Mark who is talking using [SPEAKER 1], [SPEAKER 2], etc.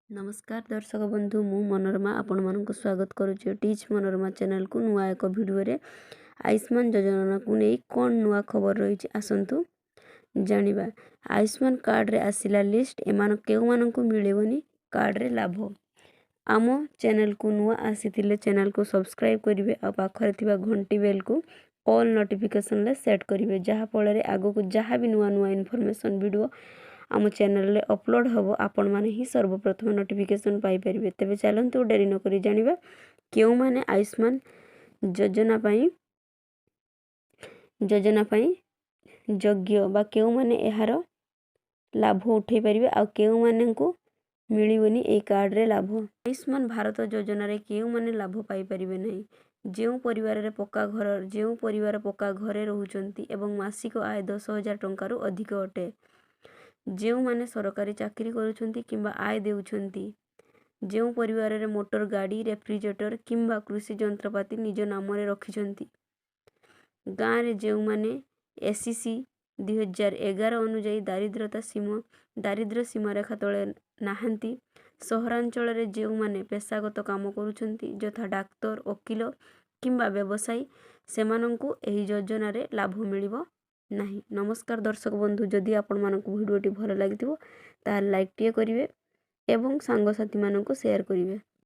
[SPEAKER 1] नमस्कार दर्शक बंधु मु मनोरमा आपण मानक स्वागत करुचे टीच मनोरमा चैनल को नुआ एक वीडियो रे आयुष्मान योजना को नहीं कौन नुआ खबर रही आसतु जानिबा। आयुष्मान कार्ड रे आसिला लिस्ट एमान केउ मान को मिलेबनी कार्ड रे लाभ। आम चैनल को नुआ आसीथिले चैनल को सब्सक्राइब करिवे आ पाखरे थिबा घंटी बेल को ऑल नोटिफिकेशन ले सेट करिवे जहा फल रे आगो को जहा भी नुआ नुआ इन्फॉर्मेशन वीडियो आम चैनल रे अपलोड हबो आपण माने ही सर्वप्रथम नोटिफिकेशन पाई परिबे। तबे चलंतु डेरी न करी जानिबा केउ माने आयुष्मान योजना पाई योग्य बा केउ माने एहार लाभ उठै परिबे आ केउ माने को मिलिबनी ए कार्ड रे लाभ। आयुष्मान भारत योजना रे केउ माने लाभ पाई परिबे नै जेउ परिवार पक्का घरे रहउचंती एवं मासिक आय 10,000 टंका रु अधिक अटे। जेउ माने सरकारी चाकरी करूछंती किंबा आय देउछंती जेउ परिवार रे मोटर गाड़ी रेफ्रिजरेटर किंबा कृषि जंत्रपाती निज नाम रे रखिछंती। गाँ रे जेउ माने एससीसी 2011 अनुଯାयी दारिद्र्य सीमा रेखा तले नाहंती। सहरांचल रे जेउ माने पेशागत काम करूछंती यथा डाक्टर वकील किंबा व्यवसायी सेमानंकु एही योजना रे लाभ मिलिबो नहीं। नमस्कार दर्शक बंधु जदि आपण मानक वीडियोटी भल लागिथिबो ताहा लाइक टिए करिवे एवं सांग साथी मानक शेयर करिवे।